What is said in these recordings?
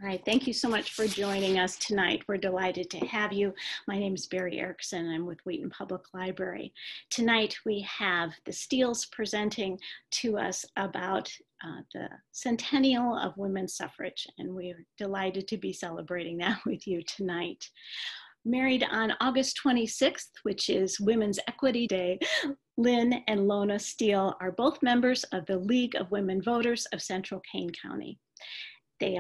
All right, thank you so much for joining us tonight. We're delighted to have you. My name is Barry Erickson. I'm with Wheaton Public Library. Tonight we have the Steeles presenting to us about the Centennial of Women's Suffrage, and we're delighted to be celebrating that with you tonight. Married on August 26th, which is Women's Equity Day, Lynn and Llona Steele are both members of the League of Women Voters of Central Kane County. They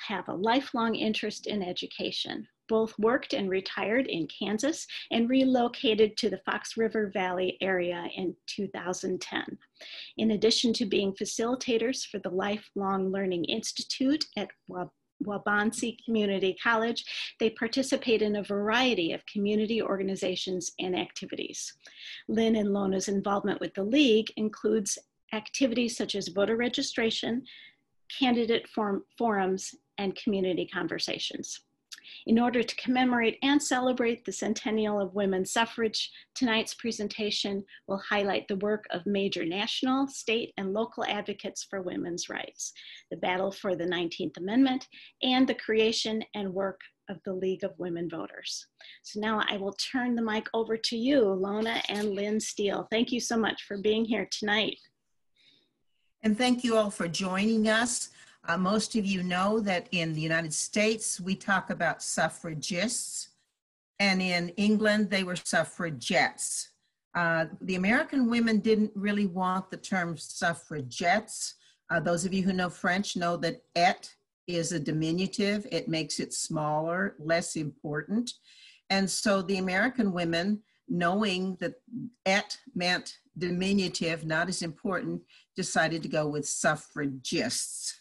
have a lifelong interest in education. Both worked and retired in Kansas and relocated to the Fox River Valley area in 2010. In addition to being facilitators for the Lifelong Learning Institute at Waubonsee Community College, they participate in a variety of community organizations and activities. Lynn and Llona's involvement with the League includes activities such as voter registration, candidate forums, and community conversations. In order to commemorate and celebrate the Centennial of Women's Suffrage, tonight's presentation will highlight the work of major national, state, and local advocates for women's rights, the battle for the 19th Amendment, and the creation and work of the League of Women Voters. So now I will turn the mic over to you, Llona and Lynn Steele. Thank you so much for being here tonight. And thank you all for joining us. Most of you know that in the United States, we talk about suffragists, and in England, they were suffragettes. The American women didn't really want the term suffragettes. Those of you who know French know that et is a diminutive. It makes it smaller, less important. And so the American women, knowing that et meant diminutive, not as important, decided to go with suffragists.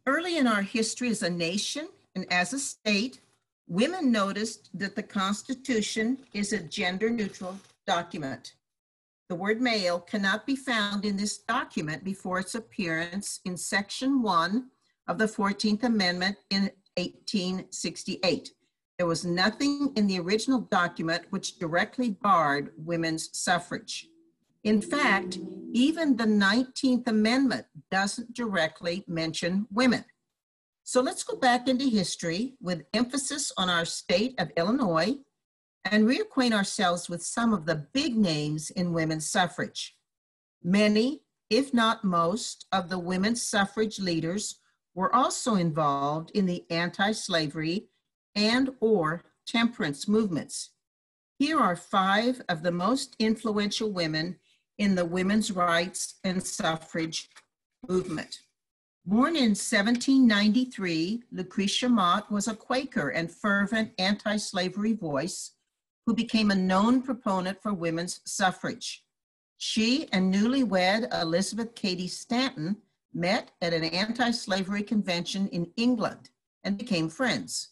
Early in our history as a nation and as a state, women noticed that the Constitution is a gender-neutral document. The word male cannot be found in this document before its appearance in Section 1 of the 14th Amendment in 1868. There was nothing in the original document which directly barred women's suffrage. In fact, even the 19th Amendment doesn't directly mention women. So let's go back into history with emphasis on our state of Illinois and reacquaint ourselves with some of the big names in women's suffrage. Many, if not most, of the women's suffrage leaders were also involved in the anti-slavery and/or temperance movements. Here are 5 of the most influential women in the women's rights and suffrage movement. Born in 1793, Lucretia Mott was a Quaker and fervent anti-slavery voice who became a known proponent for women's suffrage. She and newlywed Elizabeth Cady Stanton met at an anti-slavery convention in England and became friends.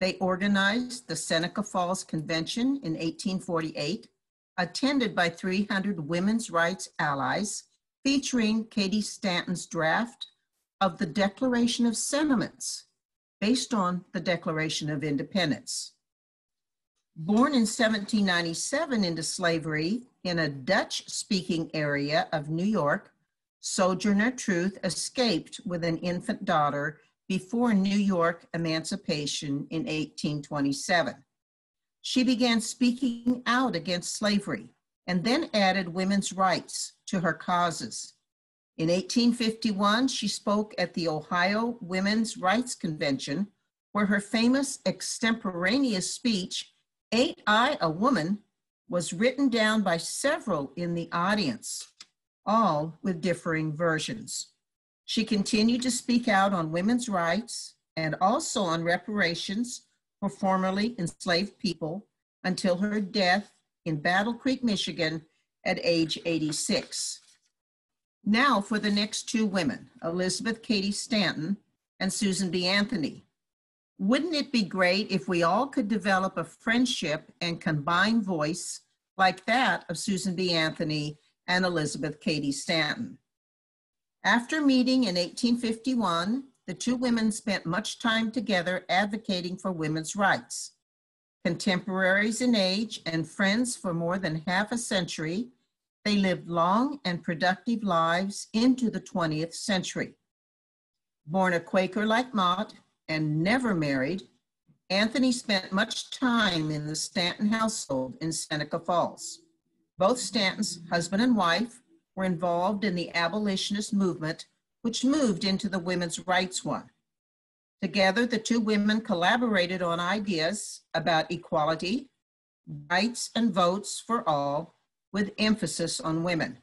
They organized the Seneca Falls Convention in 1848, attended by 300 women's rights allies, featuring Cady Stanton's draft of the Declaration of Sentiments, based on the Declaration of Independence. Born in 1797 into slavery in a Dutch-speaking area of New York, Sojourner Truth escaped with an infant daughter before New York emancipation in 1827. She began speaking out against slavery and then added women's rights to her causes. In 1851, she spoke at the Ohio Women's Rights Convention, where her famous extemporaneous speech, "Ain't I a Woman?" was written down by several in the audience, all with differing versions. She continued to speak out on women's rights and also on reparations for formerly enslaved people until her death in Battle Creek, Michigan at age 86. Now for the next 2 women, Elizabeth Cady Stanton and Susan B. Anthony. Wouldn't it be great if we all could develop a friendship and combined voice like that of Susan B. Anthony and Elizabeth Cady Stanton? After meeting in 1851, the 2 women spent much time together advocating for women's rights. Contemporaries in age and friends for more than half a century, they lived long and productive lives into the 20th century. Born a Quaker like Mott and never married, Anthony spent much time in the Stanton household in Seneca Falls. Both Stantons, husband and wife, were involved in the abolitionist movement, which moved into the women's rights one. Together, the two women collaborated on ideas about equality, rights, and votes for all, with emphasis on women.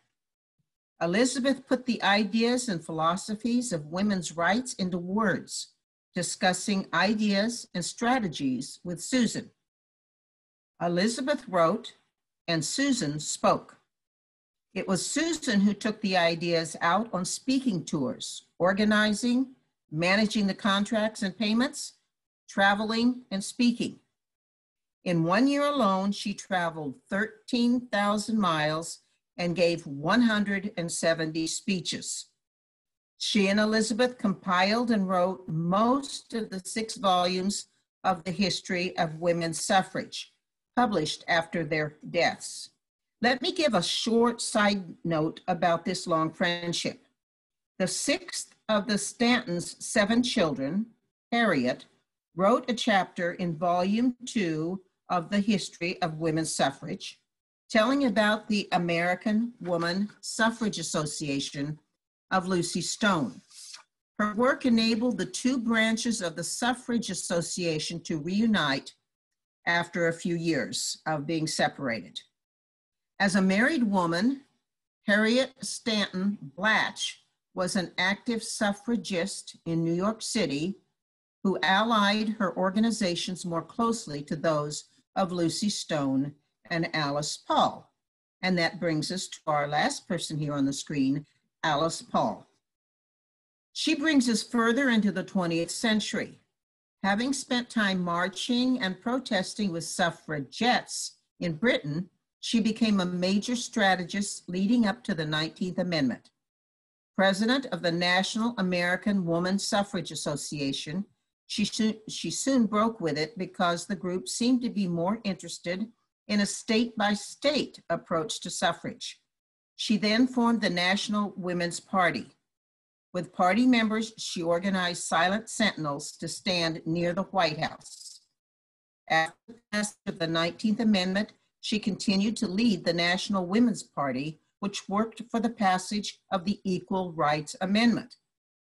Elizabeth put the ideas and philosophies of women's rights into words, discussing ideas and strategies with Susan. Elizabeth wrote, and Susan spoke. It was Susan who took the ideas out on speaking tours, organizing, managing the contracts and payments, traveling, and speaking. In 1 year alone, she traveled 13,000 miles and gave 170 speeches. She and Elizabeth compiled and wrote most of the 6 volumes of the history of women's suffrage, published after their deaths. Let me give a short side note about this long friendship. The 6th of the Stantons' 7 children, Harriet, wrote a chapter in volume 2 of the history of women's suffrage, telling about the American Woman Suffrage Association of Lucy Stone. Her work enabled the 2 branches of the Suffrage Association to reunite after a few years of being separated. As a married woman, Harriet Stanton Blatch was an active suffragist in New York City who allied her organizations more closely to those of Lucy Stone and Alice Paul. And that brings us to our last person here on the screen, Alice Paul. She brings us further into the 20th century. Having spent time marching and protesting with suffragettes in Britain, she became a major strategist leading up to the 19th Amendment. President of the National American Woman Suffrage Association, she soon broke with it because the group seemed to be more interested in a state-by-state approach to suffrage. She then formed the National Women's Party. With party members, she organized silent sentinels to stand near the White House. After the passage of the 19th Amendment, she continued to lead the National Women's Party, which worked for the passage of the Equal Rights Amendment.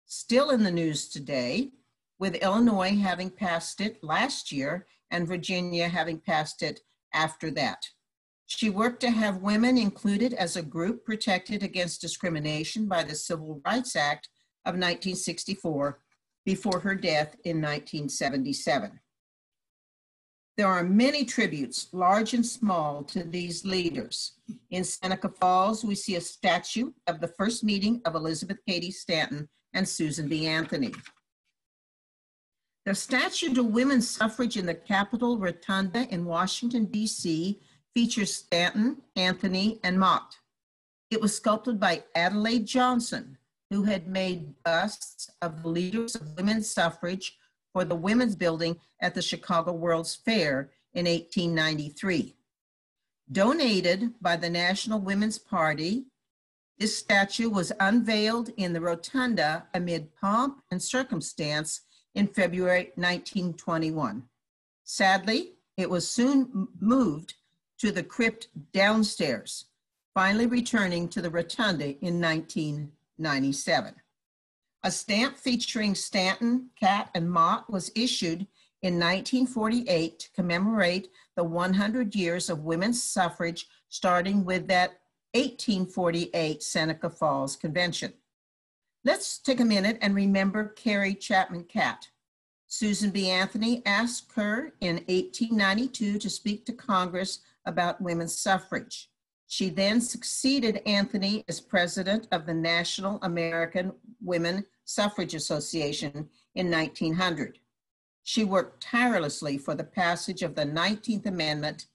Still in the news today, with Illinois having passed it last year and Virginia having passed it after that. She worked to have women included as a group protected against discrimination by the Civil Rights Act of 1964 before her death in 1977. There are many tributes, large and small, to these leaders. In Seneca Falls, we see a statue of the first meeting of Elizabeth Cady Stanton and Susan B. Anthony. The statue to women's suffrage in the Capitol Rotunda in Washington, D.C. features Stanton, Anthony, and Mott. It was sculpted by Adelaide Johnson, who had made busts of the leaders of women's suffrage for the Women's Building at the Chicago World's Fair in 1893. Donated by the National Women's Party, this statue was unveiled in the Rotunda amid pomp and circumstance in February 1921. Sadly, it was soon moved to the crypt downstairs, finally returning to the Rotunda in 1997. A stamp featuring Stanton, Catt, and Mott was issued in 1948 to commemorate the 100 years of women's suffrage, starting with that 1848 Seneca Falls Convention. Let's take a minute and remember Carrie Chapman Catt. Susan B. Anthony asked her in 1892 to speak to Congress about women's suffrage. She then succeeded Anthony as president of the National American Women Suffrage Association in 1900. She worked tirelessly for the passage of the 19th Amendment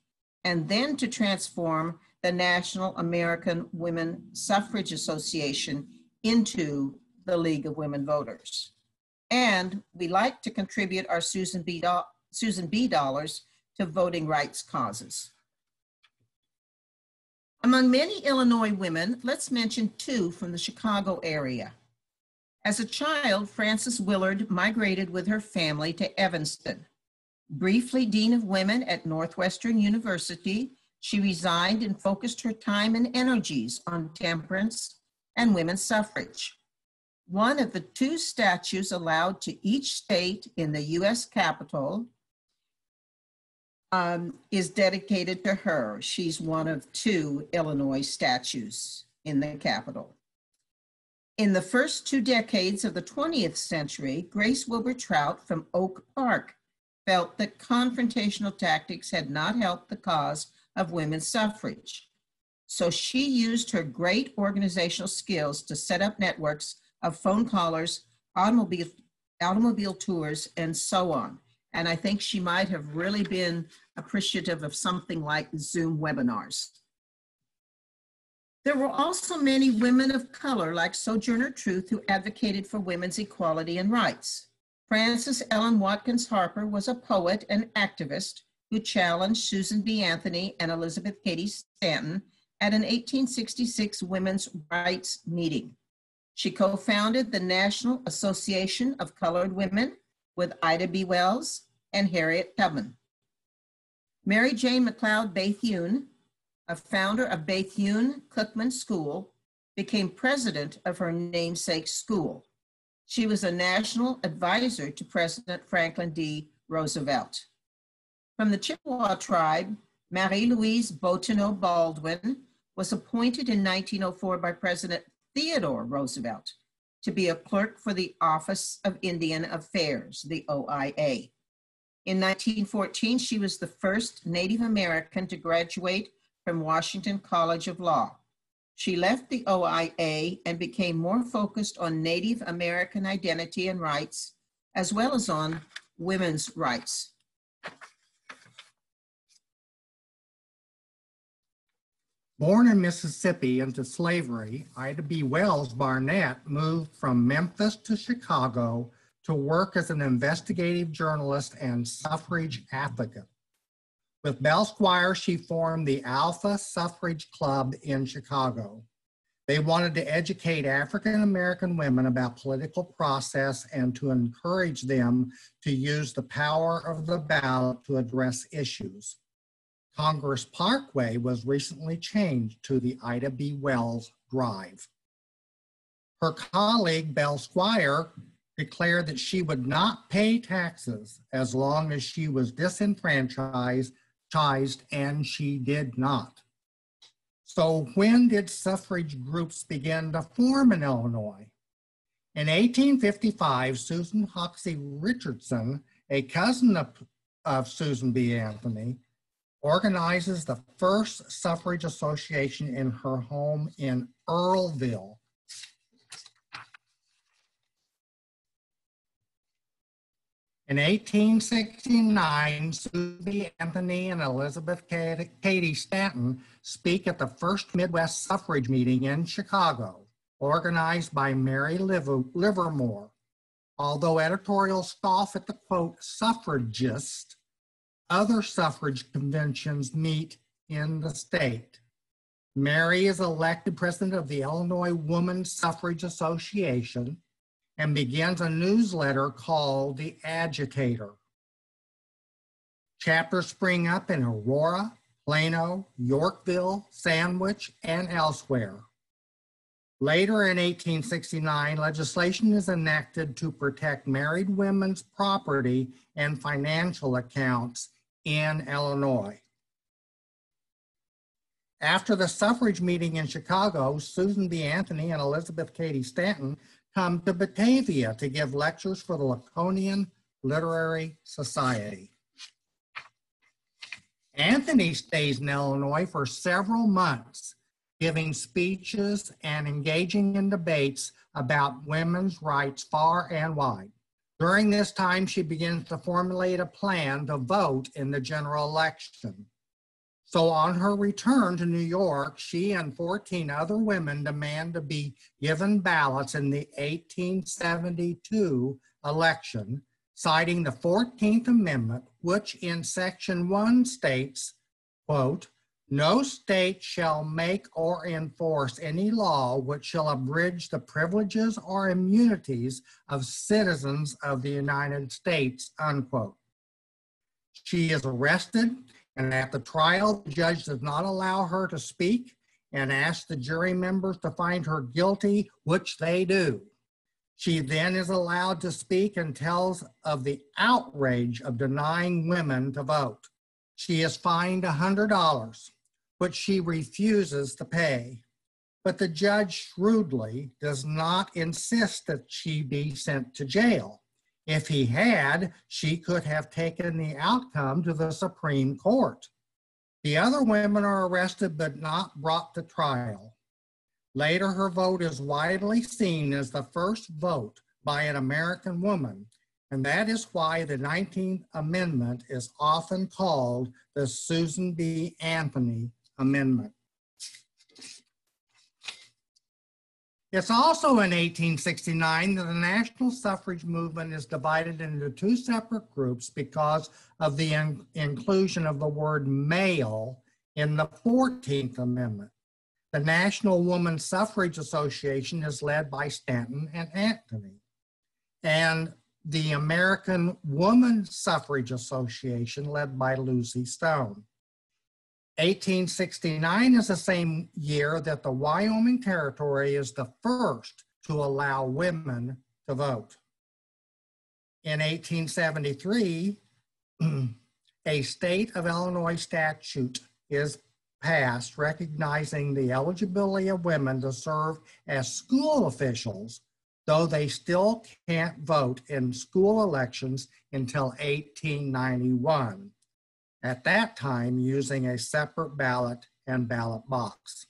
and then to transform the National American Women Suffrage Association into the League of Women Voters. And we like to contribute our Susan B. dollars to voting rights causes. Among many Illinois women, let's mention two from the Chicago area. As a child, Frances Willard migrated with her family to Evanston. Briefly Dean of Women at Northwestern University, she resigned and focused her time and energies on temperance and women's suffrage. One of the two statues allowed to each state in the U.S. Capitol is dedicated to her. She's one of two Illinois statues in the Capitol. In the first 2 decades of the 20th century, Grace Wilbur Trout from Oak Park felt that confrontational tactics had not helped the cause of women's suffrage. So she used her great organizational skills to set up networks of phone callers, automobile tours, and so on. And I think she might have really been appreciative of something like Zoom webinars. There were also many women of color like Sojourner Truth who advocated for women's equality and rights. Frances Ellen Watkins Harper was a poet and activist who challenged Susan B. Anthony and Elizabeth Cady Stanton at an 1866 women's rights meeting. She co-founded the National Association of Colored Women with Ida B. Wells and Harriet Tubman. Mary Jane McLeod Bethune, a founder of Bethune-Cookman School, became president of her namesake school. She was a national advisor to President Franklin D. Roosevelt. From the Chippewa tribe, Marie-Louise Bottineau Baldwin was appointed in 1904 by President Theodore Roosevelt to be a clerk for the Office of Indian Affairs, the OIA. In 1914, she was the first Native American to graduate from Washington College of Law. She left the OIA and became more focused on Native American identity and rights, as well as on women's rights. Born in Mississippi into slavery, Ida B. Wells Barnett moved from Memphis to Chicago to work as an investigative journalist and suffrage advocate. With Bell Squire, she formed the Alpha Suffrage Club in Chicago. They wanted to educate African-American women about political process and to encourage them to use the power of the ballot to address issues. Congress Parkway was recently changed to the Ida B. Wells Drive. Her colleague, Bell Squire, declared that she would not pay taxes as long as she was disenfranchised, and she did not. So when did suffrage groups begin to form in Illinois? In 1855, Susan Hoxie Richardson, a cousin of Susan B. Anthony, organizes the first suffrage association in her home in Earlville. In 1869, Susan B. Anthony and Elizabeth Cady Stanton speak at the first Midwest suffrage meeting in Chicago, organized by Mary Livermore. Although editorials scoff at the quote, suffragist, other suffrage conventions meet in the state. Mary is elected president of the Illinois Woman Suffrage Association and begins a newsletter called The Agitator. Chapters spring up in Aurora, Plano, Yorkville, Sandwich, and elsewhere. Later in 1869, legislation is enacted to protect married women's property and financial accounts in Illinois. After the suffrage meeting in Chicago, Susan B. Anthony and Elizabeth Cady Stanton come to Batavia to give lectures for the Laconian Literary Society. Anthony stays in Illinois for several months, giving speeches and engaging in debates about women's rights far and wide. During this time, she begins to formulate a plan to vote in the general election. So on her return to New York, she and 14 other women demand to be given ballots in the 1872 election, citing the 14th Amendment, which in Section 1 states, quote, No state shall make or enforce any law which shall abridge the privileges or immunities of citizens of the United States, unquote. She is arrested, and at the trial, the judge does not allow her to speak and asks the jury members to find her guilty, which they do. She then is allowed to speak and tells of the outrage of denying women to vote. She is fined $100, which she refuses to pay. But the judge shrewdly does not insist that she be sent to jail. If he had, she could have taken the outcome to the Supreme Court. The other women are arrested but not brought to trial. Later, her vote is widely seen as the first vote by an American woman, and that is why the 19th Amendment is often called the Susan B. Anthony Amendment. It's also in 1869 that the national suffrage movement is divided into two separate groups because of the inclusion of the word male in the 14th Amendment. The National Woman Suffrage Association is led by Stanton and Anthony, and the American Woman Suffrage Association led by Lucy Stone. 1869 is the same year that the Wyoming Territory is the first to allow women to vote. In 1873, a state of Illinois statute is passed recognizing the eligibility of women to serve as school officials, though they still can't vote in school elections until 1891. At that time, using a separate ballot and ballot box.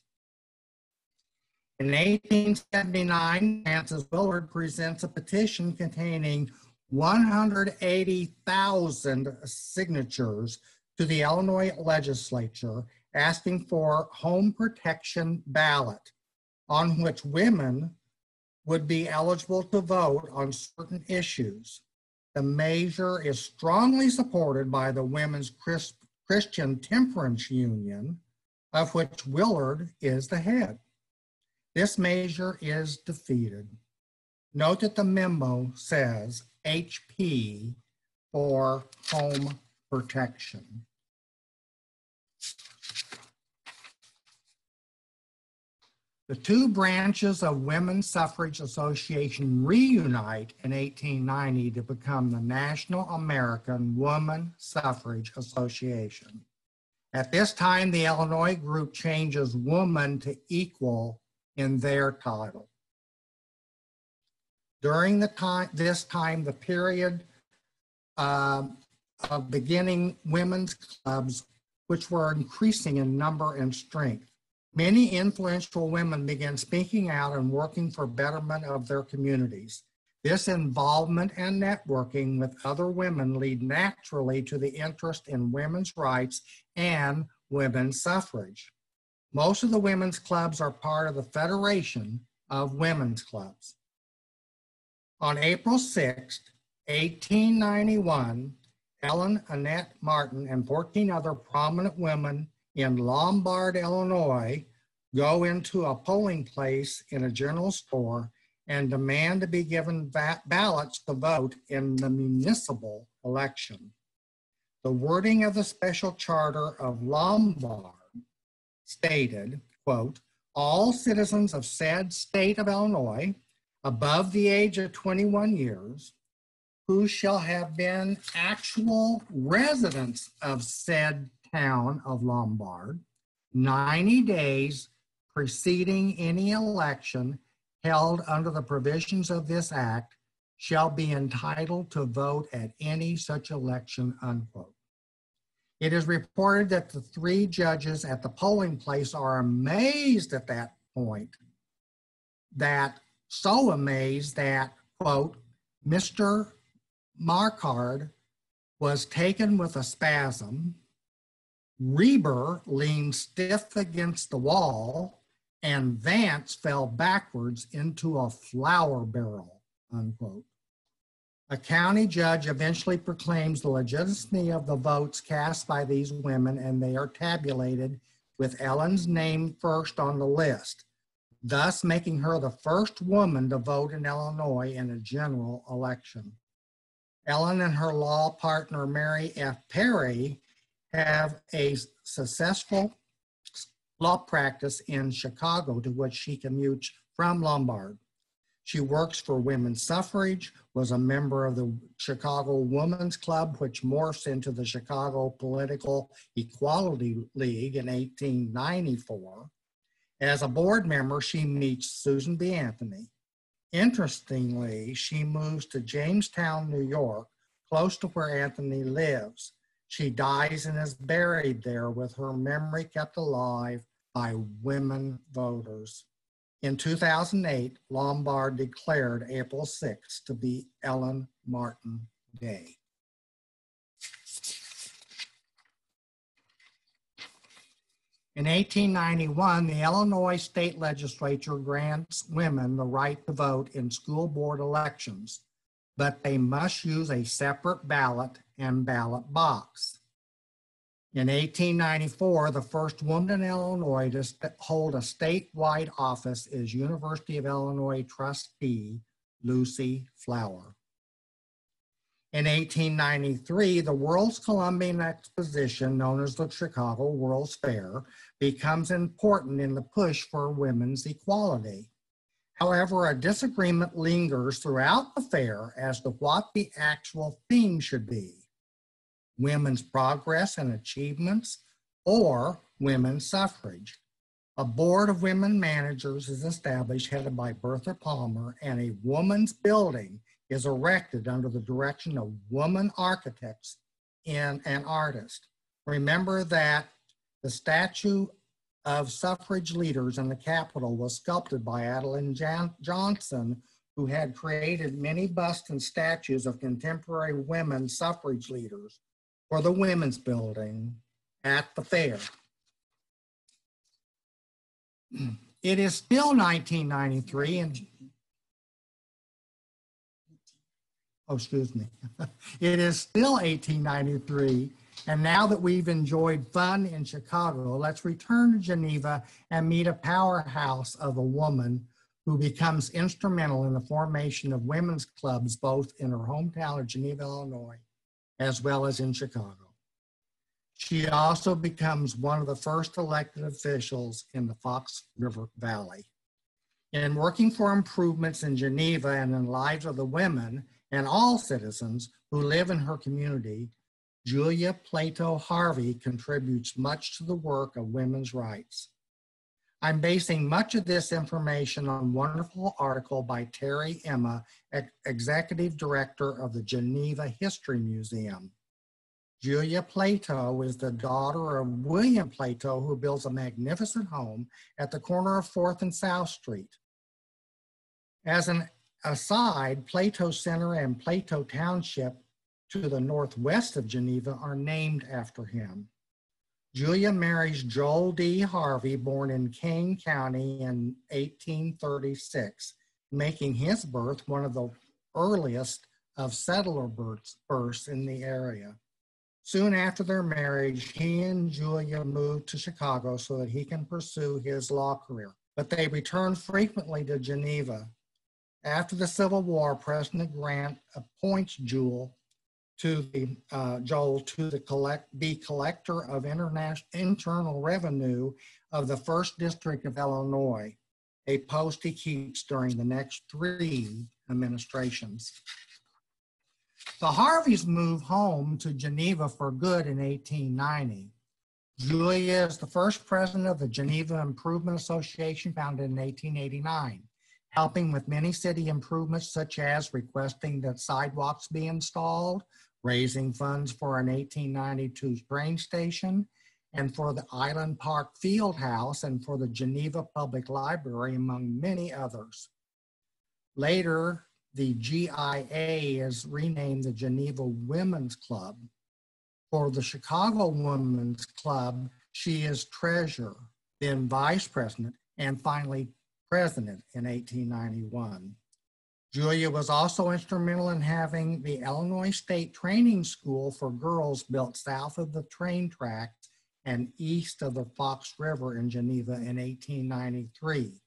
In 1879, Francis Willard presents a petition containing 180,000 signatures to the Illinois legislature asking for home protection ballot on which women would be eligible to vote on certain issues. The measure is strongly supported by the Women's Christian Temperance Union, of which Willard is the head. This measure is defeated. Note that the memo says HP for home protection. The two branches of Women's Suffrage Association reunite in 1890 to become the National American Woman Suffrage Association. At this time, the Illinois group changes woman to equal in their title. During the period of beginning women's clubs, which were increasing in number and strength, many influential women began speaking out and working for betterment of their communities. This involvement and networking with other women lead naturally to the interest in women's rights and women's suffrage. Most of the women's clubs are part of the Federation of Women's Clubs. On April 6, 1891, Ellen Annette Martin and 14 other prominent women in Lombard, Illinois, go into a polling place in a general store and demand to be given ballots to vote in the municipal election. The wording of the special charter of Lombard stated, quote, all citizens of said state of Illinois above the age of 21 years who shall have been actual residents of said town of Lombard 90 days preceding any election held under the provisions of this act shall be entitled to vote at any such election, unquote. It is reported that the three judges at the polling place are amazed at that point, so amazed that, quote, Mr. Marquard was taken with a spasm, Reber leaned stiff against the wall, and Vance fell backwards into a flour barrel, unquote. A county judge eventually proclaims the legitimacy of the votes cast by these women, and they are tabulated with Ellen's name first on the list, thus making her the first woman to vote in Illinois in a general election. Ellen and her law partner, Mary F. Perry, have a successful law practice in Chicago, to which she commutes from Lombard. She works for women's suffrage, was a member of the Chicago Women's Club, which morphs into the Chicago Political Equality League in 1894. As a board member, she meets Susan B. Anthony. Interestingly, she moves to Jamestown, New York, close to where Anthony lives. She dies and is buried there with her memory kept alive by women voters. In 2008, Lombard declared April 6th to be Ellen Martin Day. In 1891, the Illinois state legislature grants women the right to vote in school board elections, but they must use a separate ballot and ballot box. In 1894, the first woman in Illinois to hold a statewide office is University of Illinois trustee Lucy Flower. In 1893, the World's Columbian Exposition, known as the Chicago World's Fair, becomes important in the push for women's equality. However, a disagreement lingers throughout the fair as to what the actual theme should be: women's progress and achievements, or women's suffrage. A board of women managers is established, headed by Bertha Palmer, and a woman's building is erected under the direction of woman architects and artists. Remember that the statue of suffrage leaders in the Capitol was sculpted by Adeline Johnson, who had created many busts and statues of contemporary women suffrage leaders for the women's building at the fair. It is still 1993 and it is still 1893, and now that we've enjoyed fun in Chicago, let's return to Geneva and meet a powerhouse of a woman who becomes instrumental in the formation of women's clubs both in her hometown of Geneva, Illinois, as well as in Chicago. She also becomes one of the first elected officials in the Fox River Valley. In working for improvements in Geneva and in the lives of the women and all citizens who live in her community, Julia Plato Harvey contributes much to the work of women's rights. I'm basing much of this information on a wonderful article by Terry Emma, Executive Director of the Geneva History Museum. Julia Plato is the daughter of William Plato, who builds a magnificent home at the corner of 4th and South Street. As an aside, Plato Center and Plato Township to the northwest of Geneva are named after him. Julia marries Joel D. Harvey, born in Kane County in 1836, making his birth one of the earliest of settler births in the area. Soon after their marriage, he and Julia moved to Chicago so that he can pursue his law career, but they returned frequently to Geneva. After the Civil War, President Grant appoints Joel to the collector of internal revenue of the 1st District of Illinois, a post he keeps during the next 3 administrations. The Harveys move home to Geneva for good in 1890. Julia is the first president of the Geneva Improvement Association, founded in 1889. Helping with many city improvements, such as requesting that sidewalks be installed, raising funds for an 1892 train station, and for the Island Park Field House, and for the Geneva Public Library, among many others. Later, the GIA is renamed the Geneva Women's Club. For the Chicago Women's Club, she is treasurer, then vice president, and finally president in 1891. Julia was also instrumental in having the Illinois State Training School for Girls built south of the train tracks and east of the Fox River in Geneva in 1893.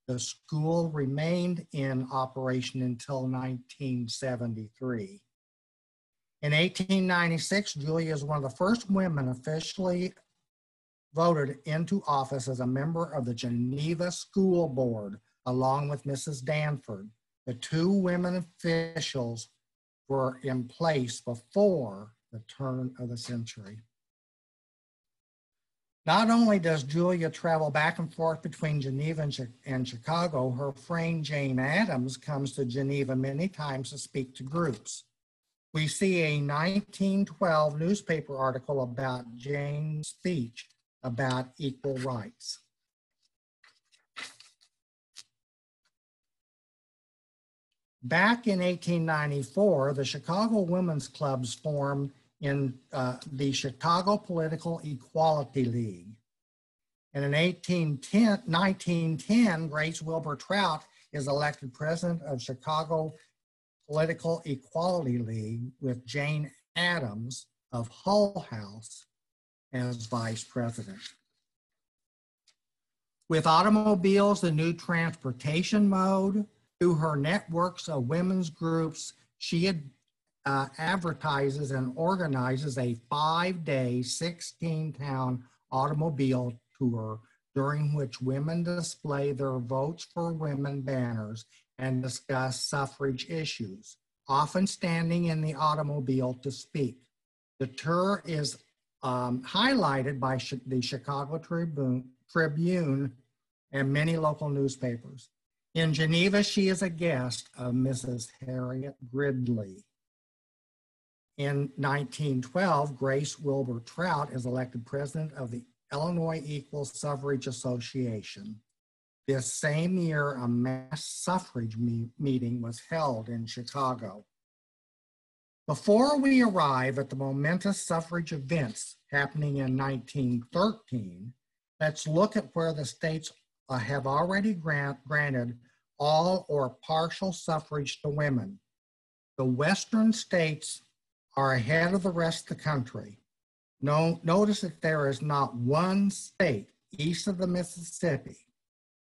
The school remained in operation until 1973. In 1896, Julia is one of the first women officially voted into office as a member of the Geneva School Board, along with Mrs. Danford. The two women officials were in place before the turn of the century. Not only does Julia travel back and forth between Geneva and Chicago, her friend Jane Addams comes to Geneva many times to speak to groups. We see a 1912 newspaper article about Jane's speech about equal rights. Back in 1894, the Chicago Women's Clubs formed in the Chicago Political Equality League. And in 1910, Grace Wilbur Trout is elected president of Chicago Political Equality League with Jane Addams of Hull House as vice president. With automobiles, the new transportation mode, through her networks of women's groups, she advertises and organizes a 5-day, 16-town automobile tour during which women display their Votes for Women banners and discuss suffrage issues, often standing in the automobile to speak. The tour is highlighted by the Chicago Tribune and many local newspapers. In Geneva, she is a guest of Mrs. Harriet Gridley. In 1912, Grace Wilbur Trout is elected president of the Illinois Equal Suffrage Association. This same year, a mass suffrage meeting was held in Chicago. Before we arrive at the momentous suffrage events happening in 1913, let's look at where the states have already granted all or partial suffrage to women. The Western states are ahead of the rest of the country. Notice that there is not one state east of the Mississippi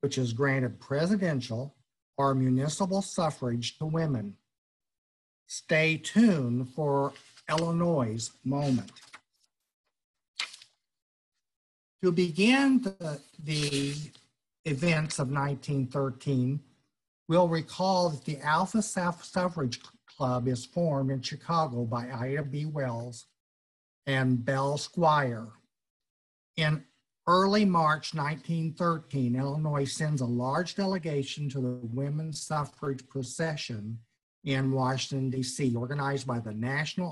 which has granted presidential or municipal suffrage to women. Stay tuned for Illinois' moment. To begin the events of 1913, we'll recall that the Alpha Suffrage Club is formed in Chicago by Ida B. Wells and Belle Squire. In early March 1913, Illinois sends a large delegation to the Women's Suffrage Procession in Washington, D.C., organized by the National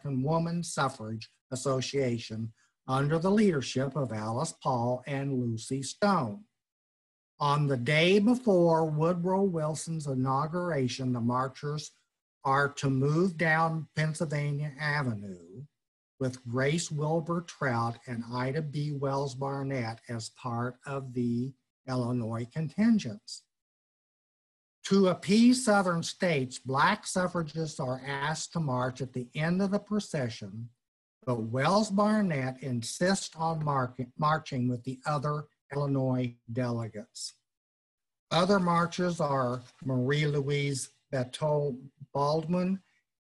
Woman Suffrage Association under the leadership of Alice Paul and Lucy Stone. On the day before Woodrow Wilson's inauguration, the marchers are to move down Pennsylvania Avenue with Grace Wilbur Trout and Ida B. Wells Barnett as part of the Illinois contingents. To appease Southern states, Black suffragists are asked to march at the end of the procession, but Wells Barnett insists on marching with the other Illinois delegates. Other marchers are Marie Louise Bateau Baldwin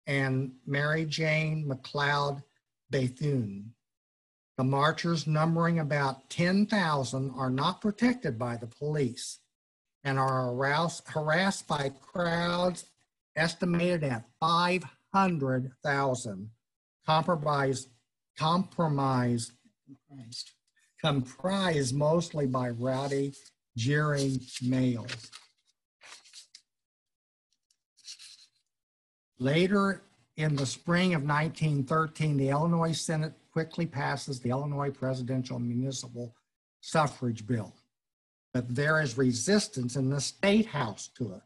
and Mary Jane McLeod Bethune. The marchers, numbering about 10,000, are not protected by the police and are harassed by crowds estimated at 500,000, comprised mostly by rowdy, jeering males. Later in the spring of 1913, the Illinois Senate quickly passes the Illinois Presidential Municipal Suffrage Bill, but there is resistance in the State House to it.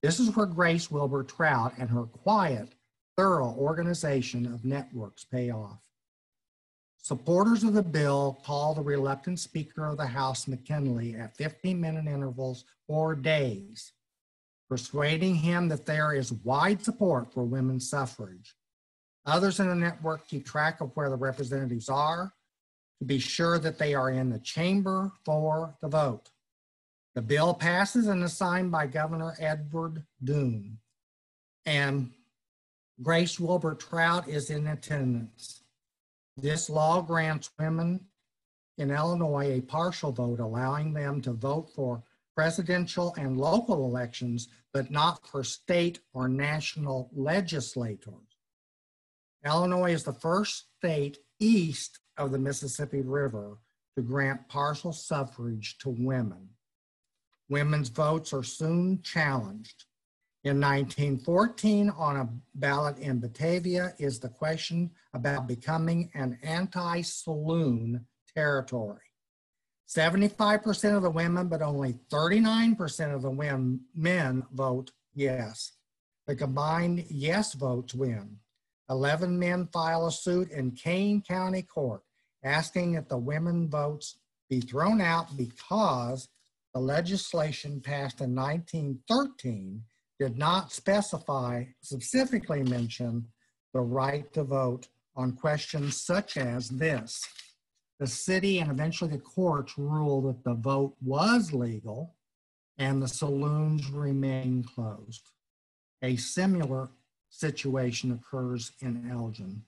This is where Grace Wilbur Trout and her quiet, thorough organization of networks pay off. Supporters of the bill call the reluctant Speaker of the House, McKinley, at 15-minute intervals for days, persuading him that there is wide support for women's suffrage. Others in the network keep track of where the representatives are to be sure that they are in the chamber for the vote. The bill passes and is signed by Governor Edward Doon, and Grace Wilbur Trout is in attendance. This law grants women in Illinois a partial vote, allowing them to vote for presidential and local elections, but not for state or national legislators. Illinois is the first state east of the Mississippi River to grant partial suffrage to women. Women's votes are soon challenged. In 1914, on a ballot in Batavia, is the question about becoming an anti-saloon territory. 75% of the women, but only 39% of the men vote yes. The combined yes votes win. 11 men file a suit in Kane County Court asking that the women votes be thrown out because the legislation passed in 1913 did not specifically mention the right to vote on questions such as this. The city and eventually the courts ruled that the vote was legal and the saloons remain closed. A similar situation occurs in Elgin.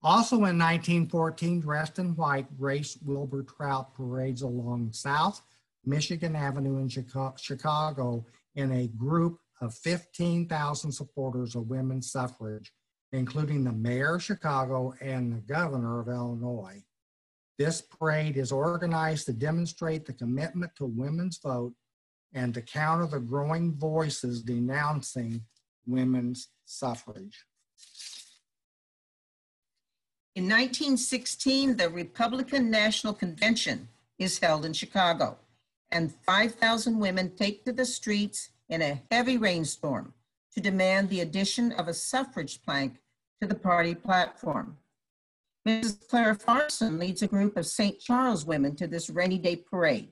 Also in 1914, dressed in white, Grace Wilbur Trout parades along South Michigan Avenue in Chicago in a group of 15,000 supporters of women's suffrage, including the mayor of Chicago and the governor of Illinois. This parade is organized to demonstrate the commitment to women's vote and to counter the growing voices denouncing women's suffrage. In 1916, the Republican National Convention is held in Chicago, and 5,000 women take to the streets in a heavy rainstorm to demand the addition of a suffrage plank to the party platform. Mrs. Clara Farson leads a group of St. Charles women to this rainy day parade.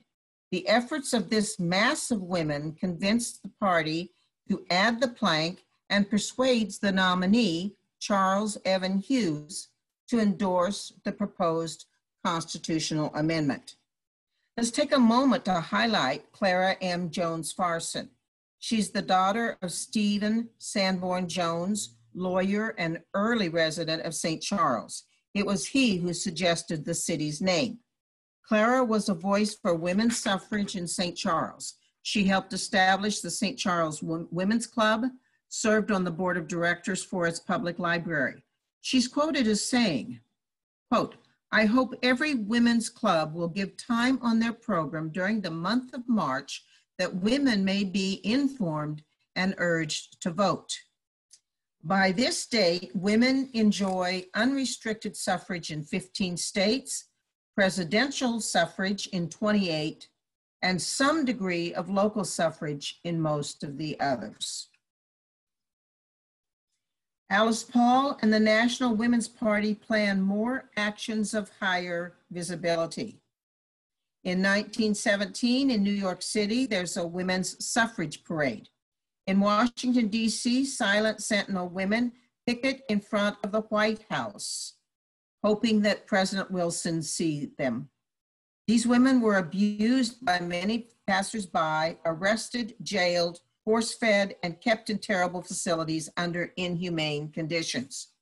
The efforts of this mass of women convinced the party to add the plank and persuades the nominee, Charles Evan Hughes, to endorse the proposed constitutional amendment. Let's take a moment to highlight Clara M. Jones Farson. She's the daughter of Stephen Sanborn Jones, lawyer and early resident of St. Charles. It was he who suggested the city's name. Clara was a voice for women's suffrage in St. Charles. She helped establish the St. Charles Women's Club, served on the board of directors for its public library. She's quoted as saying, quote, "I hope every women's club will give time on their program during the month of March that women may be informed and urged to vote. By this date, women enjoy unrestricted suffrage in 15 states, presidential suffrage in 28, and some degree of local suffrage in most of the others." Alice Paul and the National Women's Party plan more actions of higher visibility. In 1917, in New York City, there's a women's suffrage parade. In Washington, D.C., silent Sentinel women picket in front of the White House, hoping that President Wilson see them. These women were abused by many passersby, arrested, jailed, force-fed, and kept in terrible facilities under inhumane conditions.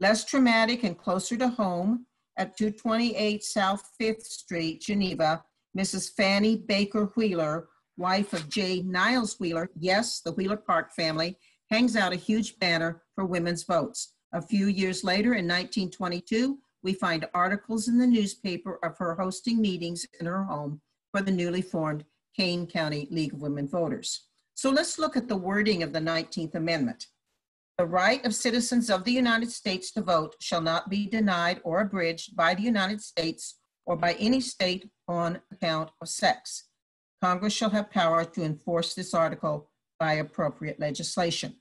Less traumatic and closer to home, at 228 South 5th Street, Geneva, Mrs. Fanny Baker Wheeler, wife of J. Niles Wheeler, yes, the Wheeler Park family, hangs out a huge banner for women's votes. A few years later, in 1922, we find articles in the newspaper of her hosting meetings in her home for the newly formed Kane County League of Women Voters. So let's look at the wording of the 19th Amendment. The right of citizens of the United States to vote shall not be denied or abridged by the United States or by any state on account of sex. Congress shall have power to enforce this article by appropriate legislation.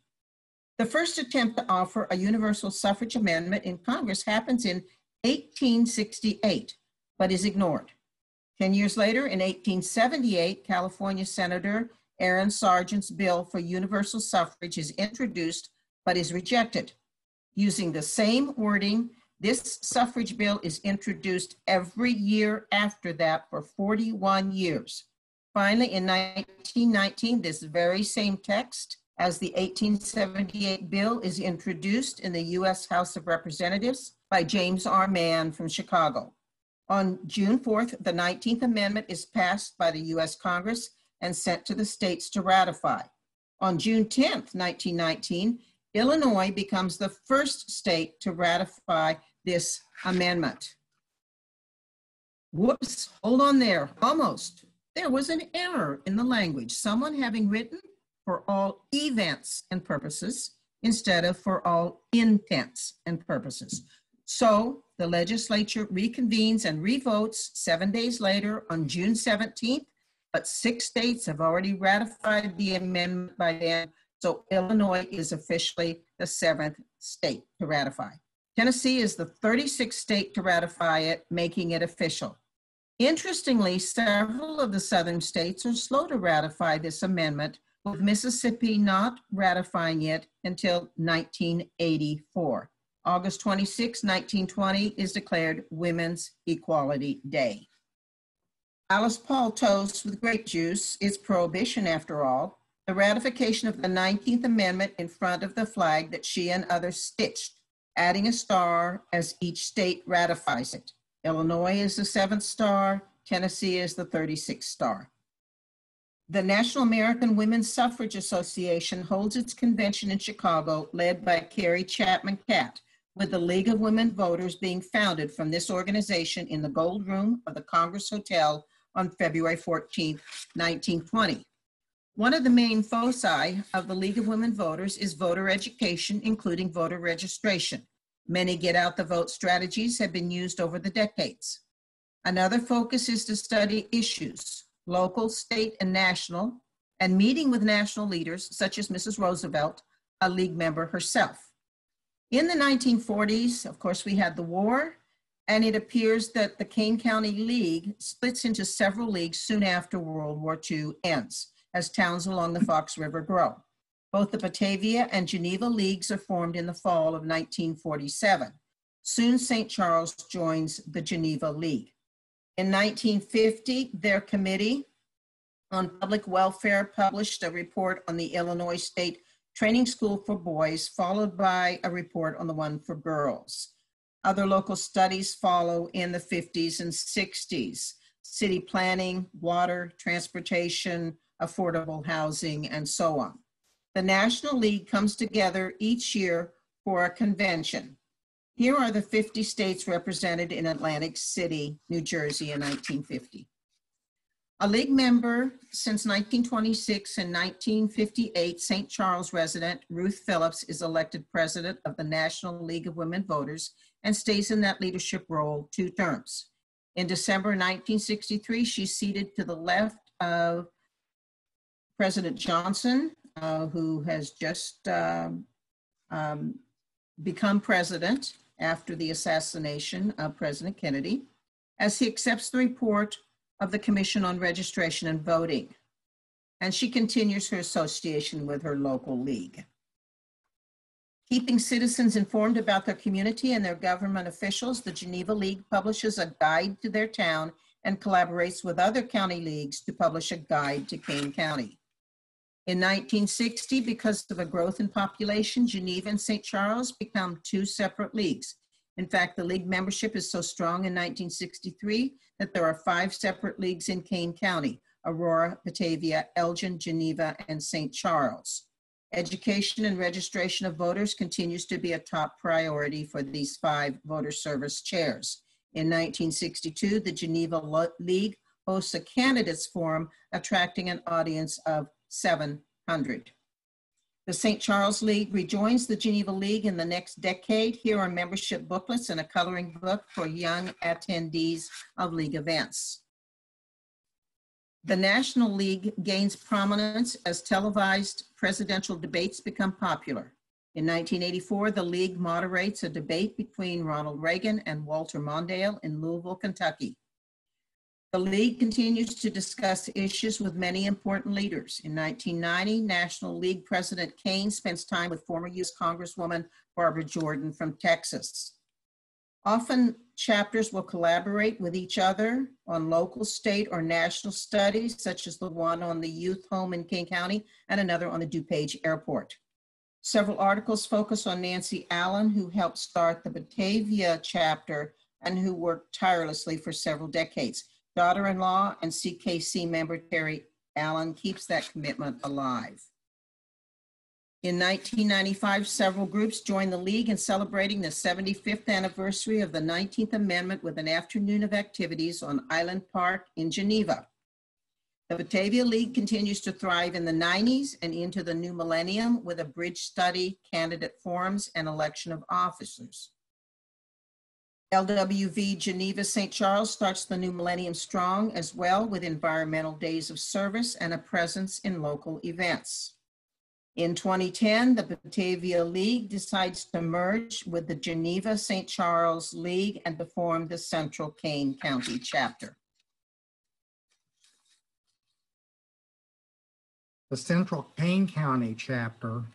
The first attempt to offer a universal suffrage amendment in Congress happens in 1868, but is ignored. 10 years later, in 1878, California Senator Aaron Sargent's bill for universal suffrage is introduced, but is rejected. Using the same wording, This suffrage bill is introduced every year after that for 41 years. Finally, in 1919, this very same text as the 1878 bill is introduced in the U.S. House of Representatives by James R. Mann from Chicago. On June 4th, the 19th Amendment is passed by the U.S. Congress and sent to the states to ratify. On June 10th, 1919, Illinois becomes the first state to ratify this amendment. Whoops, hold on there, almost. There was an error in the language, someone having written for all events and purposes instead of for all intents and purposes. So the legislature reconvenes and revotes 7 days later on June 17th, but 6 states have already ratified the amendment by then. So Illinois is officially the 7th state to ratify. Tennessee is the 36th state to ratify it, making it official. Interestingly, several of the southern states are slow to ratify this amendment, with Mississippi not ratifying it until 1984. August 26, 1920 is declared Women's Equality Day. Alice Paul toasts with grape juice. It's prohibition after all. The ratification of the 19th Amendment in front of the flag that she and others stitched, adding a star as each state ratifies it. Illinois is the 7th star, Tennessee is the 36th star. The National American Woman Suffrage Association holds its convention in Chicago, led by Carrie Chapman Catt, with the League of Women Voters being founded from this organization in the Gold Room of the Congress Hotel on February 14, 1920. One of the main foci of the League of Women Voters is voter education, including voter registration. Many get-out-the-vote strategies have been used over the decades. Another focus is to study issues, local, state, and national, and meeting with national leaders such as Mrs. Roosevelt, a League member herself. In the 1940s, of course, we had the war, and it appears that the Kane County League splits into several leagues soon after World War II ends, as towns along the Fox River grow. Both the Batavia and Geneva Leagues are formed in the fall of 1947. Soon, St. Charles joins the Geneva League. In 1950, their Committee on Public Welfare published a report on the Illinois State Training School for Boys, followed by a report on the one for girls. Other local studies follow in the 50s and 60s, city planning, water, transportation, affordable housing, and so on. The National League comes together each year for a convention. Here are the 50 states represented in Atlantic City, New Jersey in 1950. A League member since 1926 and 1958, St. Charles resident Ruth Phillips is elected president of the National League of Women Voters and stays in that leadership role 2 terms. In December 1963, she's seated to the left of President Johnson, who has just become president after the assassination of President Kennedy, as he accepts the report of the Commission on Registration and Voting. And she continues her association with her local league. Keeping citizens informed about their community and their government officials, the Geneva League publishes a guide to their town and collaborates with other county leagues to publish a guide to Kane County. In 1960, because of a growth in population, Geneva and St. Charles become 2 separate leagues. In fact, the league membership is so strong in 1963 that there are 5 separate leagues in Kane County: Aurora, Batavia, Elgin, Geneva, and St. Charles. Education and registration of voters continues to be a top priority for these 5 voter service chairs. In 1962, the Geneva League hosts a candidates forum attracting an audience of 700. The St. Charles League rejoins the Geneva League in the next decade. Here are membership booklets and a coloring book for young attendees of league events. The National League gains prominence as televised presidential debates become popular. In 1984, the League moderates a debate between Ronald Reagan and Walter Mondale in Louisville, Kentucky. The League continues to discuss issues with many important leaders. In 1990, National League President Kane spends time with former U.S. Congresswoman Barbara Jordan from Texas. Often chapters will collaborate with each other on local, state, or national studies, such as the one on the youth home in King County and another on the DuPage Airport. Several articles focus on Nancy Allen, who helped start the Batavia chapter and who worked tirelessly for several decades. Daughter-in-law and CKC member Terry Allen keeps that commitment alive. In 1995, several groups joined the League in celebrating the 75th anniversary of the 19th Amendment with an afternoon of activities on Island Park in Geneva. The Batavia League continues to thrive in the 90s and into the new millennium with a bridge study, candidate forums, and election of officers. LWV Geneva St. Charles starts the new millennium strong as well with environmental days of service and a presence in local events. In 2010, the Batavia League decides to merge with the Geneva St. Charles League and to form the Central Kane County chapter. The Central Kane County chapter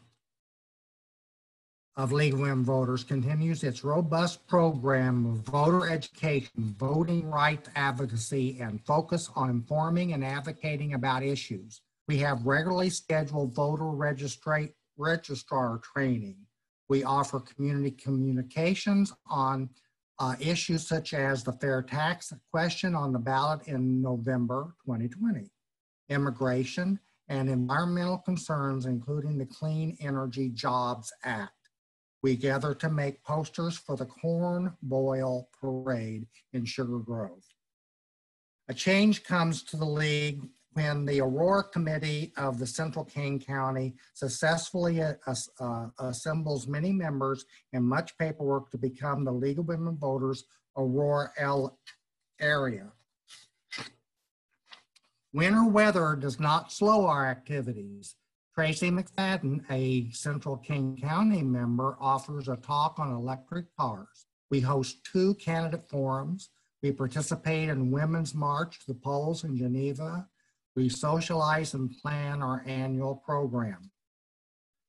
of League of Women Voters continues its robust program of voter education, voting rights advocacy, and focus on informing and advocating about issues. We have regularly scheduled voter registrar training. We offer community communications on issues such as the fair tax question on the ballot in November 2020, immigration, and environmental concerns, including the Clean Energy Jobs Act. We gather to make posters for the Corn Boil Parade in Sugar Grove. A change comes to the League when the Aurora Committee of the Central Kane County successfully assembles many members and much paperwork to become the League of Women Voters Aurora area. Winter weather does not slow our activities. Tracy McFadden, a Central King County member, offers a talk on electric cars. We host 2 candidate forums. We participate in Women's March to the Polls in Geneva. We socialize and plan our annual program.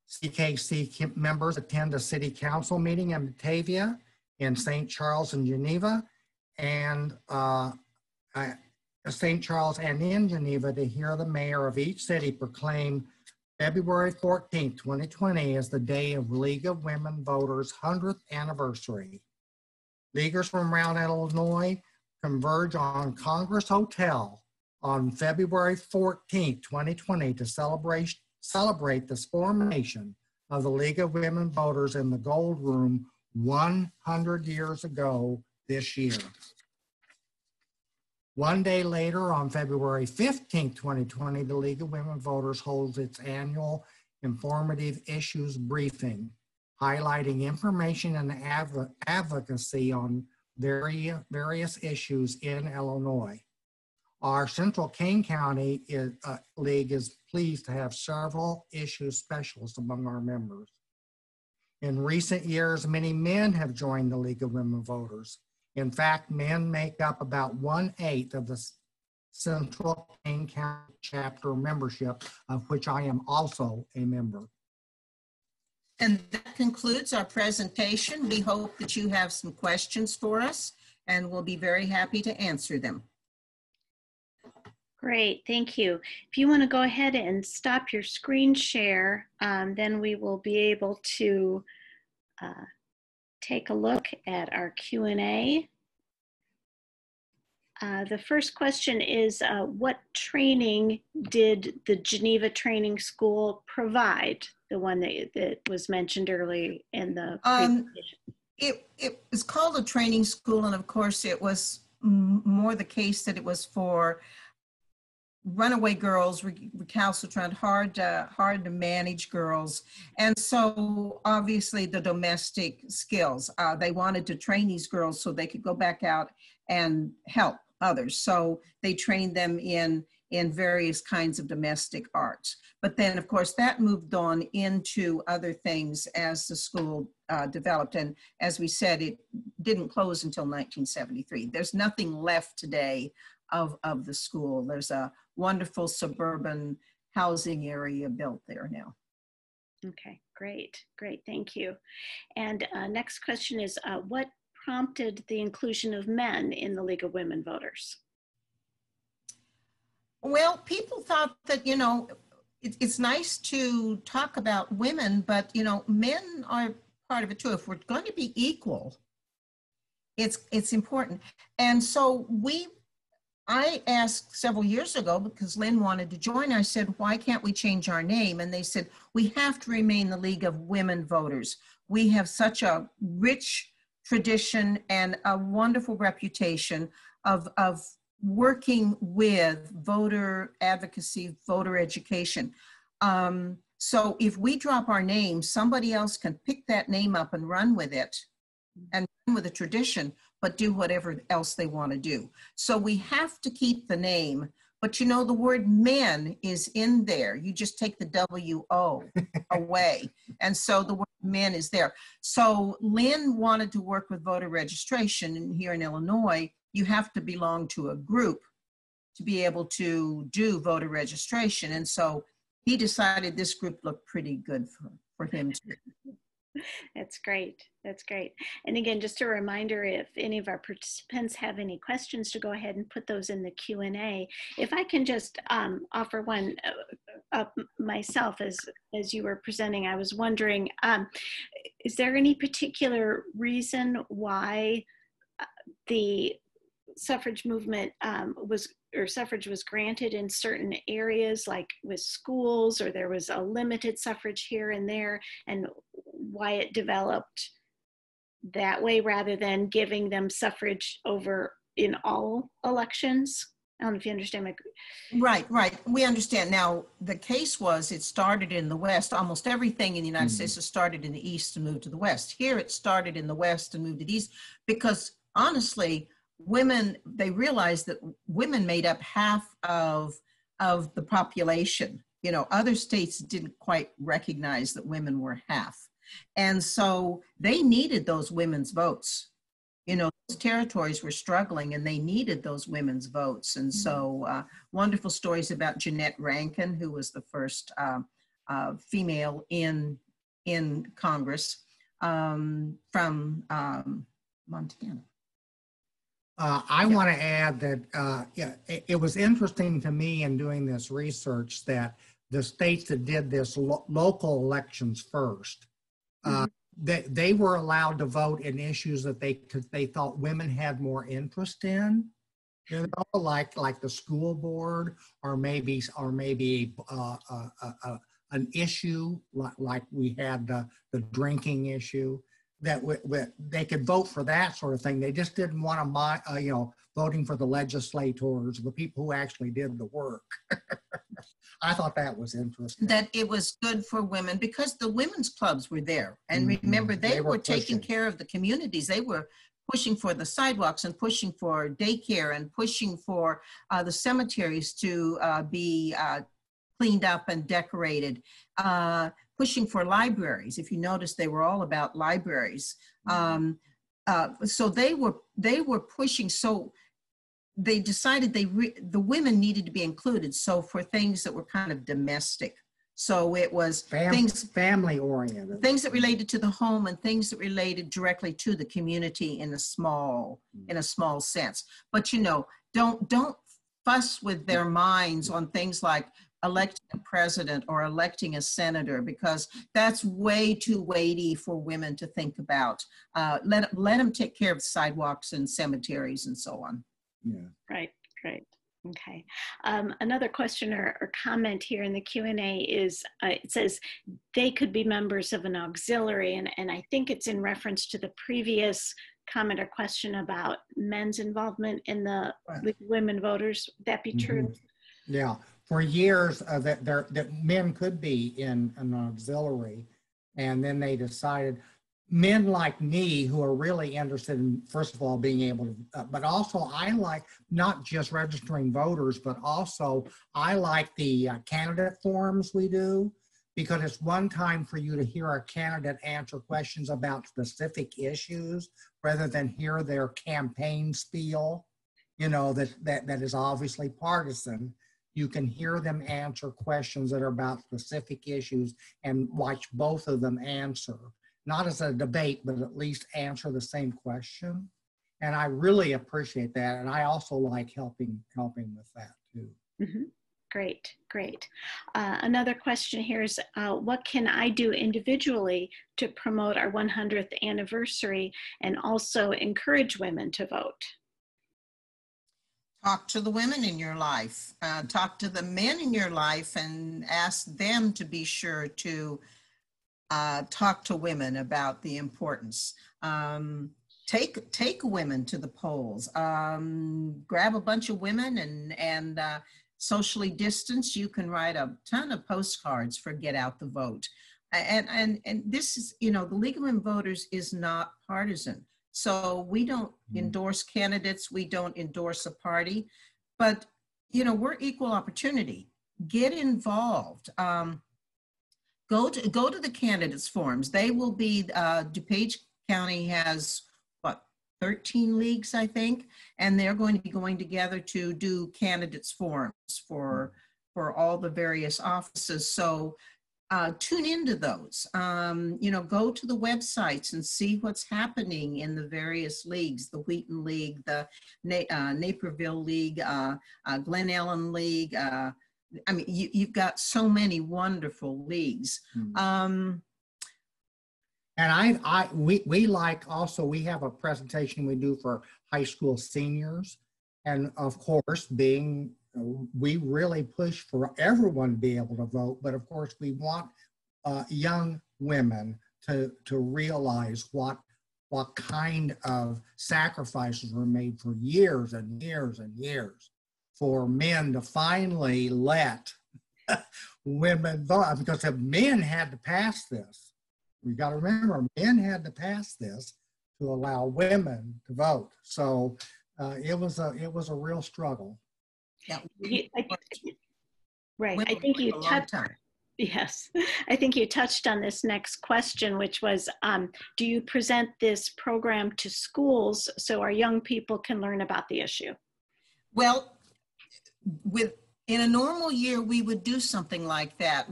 CKC members attend a city council meeting in Batavia, in St. Charles and Geneva, and St. Charles and in Geneva to hear the mayor of each city proclaim February 14th, 2020 as the day of League of Women Voters' 100th anniversary. Leaguers from around Illinois converge on Congress Hotel on February 14th, 2020 to celebrate the formation of the League of Women Voters in the Gold Room 100 years ago this year. One day later, on February 15th, 2020, the League of Women Voters holds its annual informative issues briefing, highlighting information and advocacy on various issues in Illinois. Our Central Kane County League is pleased to have several issue specialists among our members. In recent years, many men have joined the League of Women Voters. In fact, men make up about 1/8 of the Central Kane County chapter membership, of which I am also a member. And that concludes our presentation. We hope that you have some questions for us, and we'll be very happy to answer them. Great, thank you. If you want to go ahead and stop your screen share, then we will be able to take a look at our Q&A. The first question is, what training did the Geneva Training School provide? The one that was mentioned early in the presentation. It was called a training school, and of course it was more the case that it was for runaway girls, recalcitrant, hard to manage girls. And so obviously the domestic skills, they wanted to train these girls so they could go back out and help others. So they trained them in various kinds of domestic arts. But then of course that moved on into other things as the school developed. And as we said, it didn't close until 1973. There's nothing left today of the school. There's a wonderful suburban housing area built there now. Okay, great, thank you. And next question is, what prompted the inclusion of men in the League of Women Voters? Well, people thought that, you know, it's nice to talk about women, but, you know, men are part of it too. If we're going to be equal, it's important. And so I asked several years ago, because Lynn wanted to join, I said, why can't we change our name? And they said, we have to remain the League of Women Voters. We have such a rich tradition and a wonderful reputation of working with voter advocacy, voter education. So if we drop our name, somebody else can pick that name up and run with it and run with the tradition, but do whatever else they want to do. So we have to keep the name, but you know, the word men is in there. You just take the W-O away. And so the word men is there. So Lynn wanted to work with voter registration, and here in Illinois, you have to belong to a group to be able to do voter registration. And so he decided this group looked pretty good for him too. That's great. That's great. And again, just a reminder, if any of our participants have any questions, to go ahead and put those in the Q&A. If I can just offer one myself as you were presenting, I was wondering, is there any particular reason why the suffrage movement suffrage was granted in certain areas, like with schools, or there was a limited suffrage here and there, and why it developed that way rather than giving them suffrage over in all elections? I don't know if you understand my... Right. We understand. Now, the case was it started in the West. Almost everything in the United States has started in the East and moved to the West. Here it started in the West and moved to the East because honestly, women, they realized that women made up half of the population. You know, other states didn't quite recognize that women were half. And so they needed those women's votes. You know, those territories were struggling and they needed those women's votes. And so wonderful stories about Jeanette Rankin, who was the first female in Congress from Montana. I want to add that it was interesting to me in doing this research that the states that did this local elections first, they were allowed to vote in issues that they thought women had more interest in, you know, like the school board, or maybe an issue like we had the drinking issue. That they could vote for that sort of thing. They just didn't want to, voting for the legislators, the people who actually did the work. I thought that was interesting. That it was good for women because the women's clubs were there. And remember, they were taking care of the communities. They were pushing for the sidewalks and pushing for daycare and pushing for the cemeteries to be cleaned up and decorated. Pushing for libraries. If you notice, they were all about libraries. So they were pushing. So they decided the women needed to be included. So for things that were kind of domestic. So it was family oriented, things that related to the home and things that related directly to the community in a small sense. But you know, don't fuss with their minds on things like electing a president or electing a senator, because that's way too weighty for women to think about. Let them take care of the sidewalks and cemeteries and so on. Yeah. Right. Okay. Another question or comment here in the Q&A is, it says they could be members of an auxiliary, and I think it's in reference to the previous comment or question about men's involvement in the women voters. Would that be true? Yeah. For years, that men could be in an auxiliary, and then they decided, men like me who are really interested in, first of all, being able to, but also I like not just registering voters, but also I like the candidate forums we do, because it's one time for you to hear a candidate answer questions about specific issues rather than hear their campaign spiel, you know, that is obviously partisan. You can hear them answer questions that are about specific issues and watch both of them answer. not as a debate, but at least answer the same question. And I really appreciate that. And I also like helping with that too. Mm-hmm. Great, great. Another question here is, what can I do individually to promote our 100th anniversary and also encourage women to vote? Talk to the women in your life, talk to the men in your life, and ask them to be sure to talk to women about the importance. Take women to the polls. Grab a bunch of women and socially distance. You can write a ton of postcards for Get Out the Vote. And this is, you know, the League of Women Voters is not partisan. So we don't endorse candidates, we don't endorse a party, but, you know, we're equal opportunity. Get involved. Go to the candidates forums. They will be, DuPage County has, 13 leagues, I think, and they're going to be going together to do candidates forums for all the various offices. So tune into those. You know, go to the websites and see what's happening in the various leagues, the Wheaton League, the Naperville League, Glen Ellen League. I mean, you've got so many wonderful leagues. And we like also, we have a presentation we do for high school seniors. And of course, we really push for everyone to be able to vote. But of course, we want young women to realize what kind of sacrifices were made for years and years and years for men to finally let women vote. Because if men had to pass this, we got to remember, men had to pass this to allow women to vote. So it was a real struggle. Yeah, right. I think you touched. Yes, I think you touched on this next question, which was, do you present this program to schools so our young people can learn about the issue? Well, in a normal year, we would do something like that.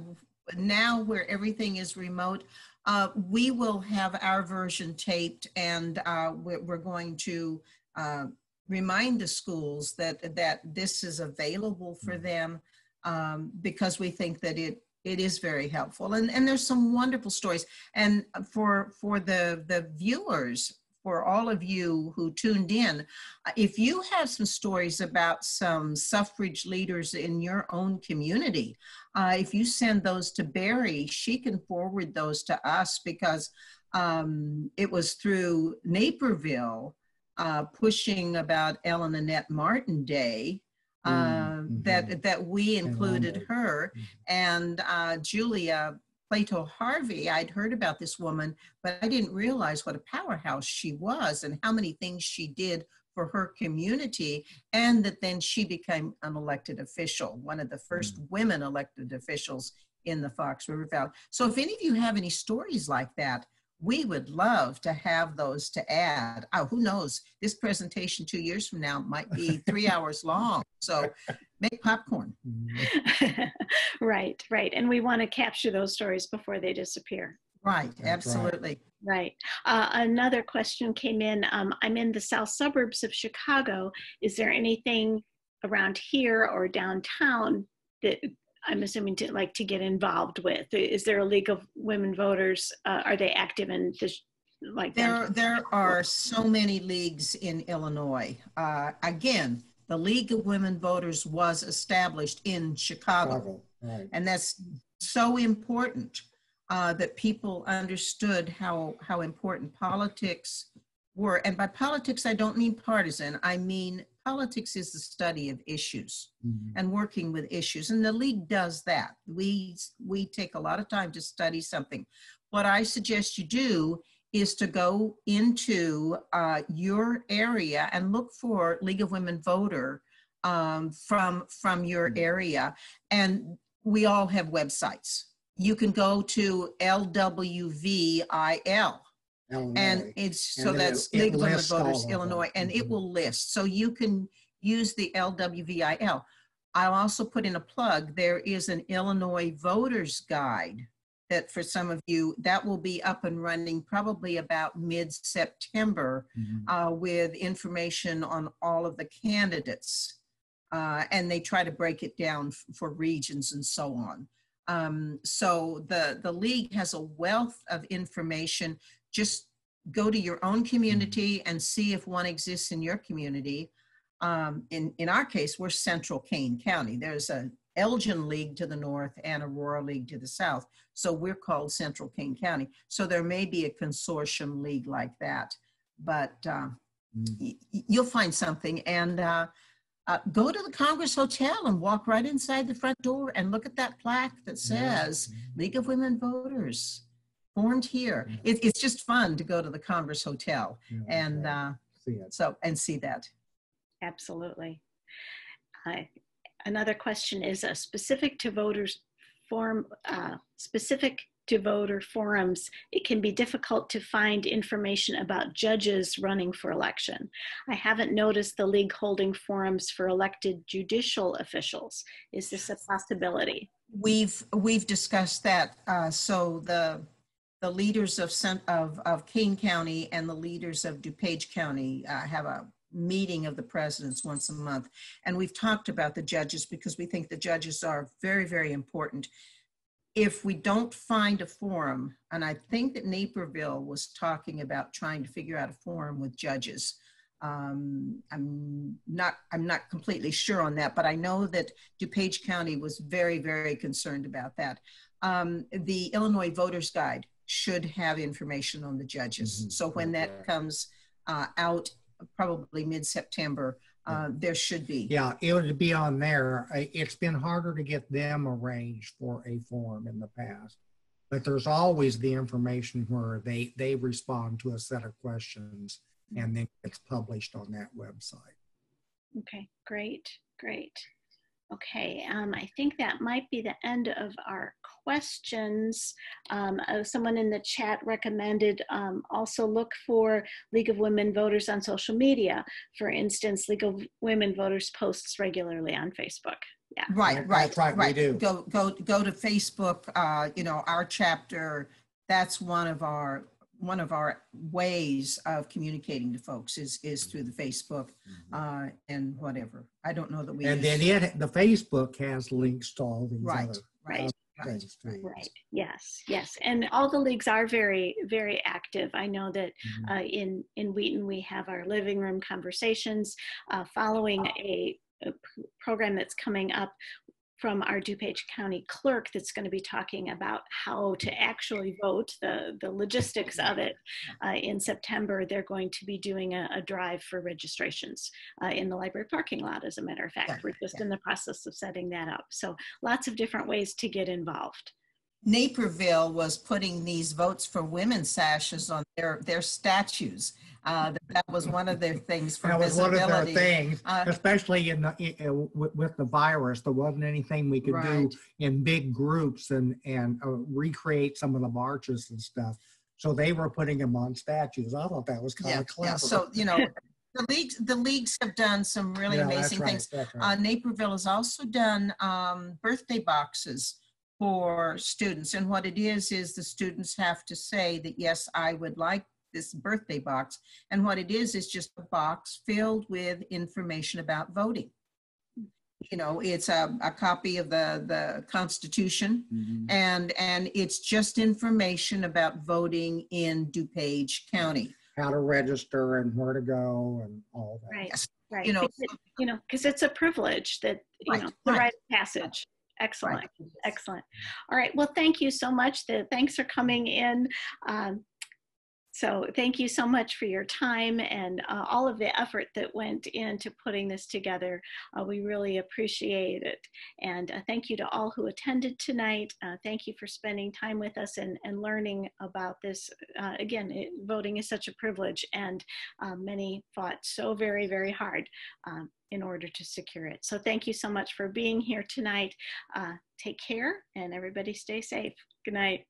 Now, where everything is remote, we will have our version taped, and we're going to remind the schools that this is available for them, because we think that it is very helpful. And there's some wonderful stories. And for the viewers, for all of you who tuned in, if you have some stories about some suffrage leaders in your own community, if you send those to Barry, she can forward those to us, because it was through Naperville pushing about Ellen Annette Martin Day that we included her, and Julia Plato Harvey. I'd heard about this woman, but I didn't realize what a powerhouse she was and how many things she did for her community, and that then she became an elected official, one of the first women elected officials in the Fox River Valley. So if any of you have any stories like that, we would love to have those to add. Oh, who knows? This presentation 2 years from now might be 3 hours long. So make popcorn. Right, right. And we want to capture those stories before they disappear. Right, absolutely. Right. Another question came in. I'm in the south suburbs of Chicago. Is there anything around here or downtown that I'm assuming to get involved with? Is there a League of Women Voters? Are they active in this? There are so many leagues in Illinois. Again, the League of Women Voters was established in Chicago. Right. And that's so important that people understood how important politics were. And by politics, I don't mean partisan. I mean politics is the study of issues and working with issues. And the League does that. We take a lot of time to study something. What I suggest you do is to go into your area and look for League of Women Voter from your area. And we all have websites. You can go to LWVIL. Illinois. And that's League of Women Voters Illinois, and it will list. So you can use the LWVIL. I'll also put in a plug. There is an Illinois Voters Guide that for some of you, that will be up and running probably about mid-September with information on all of the candidates. And they try to break it down for regions and so on. So the League has a wealth of information. Just go to your own community and see if one exists in your community. In our case, we're Central Kane County. There's a Elgin League to the north and Aurora League to the south. So we're called Central Kane County. So there may be a consortium league like that, but you'll find something. And go to the Congress Hotel and walk right inside the front door and look at that plaque that says League of Women Voters, formed here. It's just fun to go to the Congress Hotel and see that. Absolutely. Another question is specific to voters specific to voter forums. It can be difficult to find information about judges running for election. I haven't noticed the League holding forums for elected judicial officials. Is this a possibility? We've discussed that. So the leaders of Kane County and the leaders of DuPage County have a meeting of the presidents once a month. And we've talked about the judges because we think the judges are very, very important. If we don't find a forum, and I think that Naperville was talking about trying to figure out a forum with judges. I'm not completely sure on that, but I know that DuPage County was very, very concerned about that. The Illinois Voters Guide should have information on the judges. So when that comes out, probably mid-September, there should be. Yeah, it would be on there. It's been harder to get them arranged for a forum in the past, but there's always the information where they respond to a set of questions and then it's published on that website. Okay, great. Okay, I think that might be the end of our questions. Someone in the chat recommended also look for League of Women Voters on social media. For instance, League of Women Voters posts regularly on Facebook. Yeah. Right. We do. Go to Facebook. You know, our chapter. That's one of our ways of communicating to folks is through the Facebook and whatever. I don't know that we. And then the Facebook has links to all these other. Right. Yes. And all the leagues are very, very active. I know that in Wheaton, we have our living room conversations following a program that's coming up from our DuPage County clerk that's going to be talking about how to actually vote, the logistics of it. In September, they're going to be doing a drive for registrations in the library parking lot, as a matter of fact. We're just in the process of setting that up. So lots of different ways to get involved. Naperville was putting these votes for women sashes on their statues. That was one of their things for visibility. That was one of their things, especially with the virus. There wasn't anything we could do in big groups and recreate some of the marches and stuff. So they were putting them on statues. I thought that was kind of clever. Yeah. So, you know, the leagues have done some really amazing things. That's right. Naperville has also done birthday boxes for students. And what it is the students have to say that, yes, I would like this birthday box. And what it is just a box filled with information about voting. You know, it's a copy of the Constitution, and it's just information about voting in DuPage County. How to register and where to go and all that. Right. You know, because it's a privilege that, the rite of passage. Excellent. Excellent. All right. Well, thank you so much. Thanks for coming in. So thank you so much for your time and all of the effort that went into putting this together. We really appreciate it. And thank you to all who attended tonight. Thank you for spending time with us and learning about this. Again, voting is such a privilege, and many fought so very, very hard in order to secure it. So thank you so much for being here tonight. Take care, and everybody stay safe. Good night.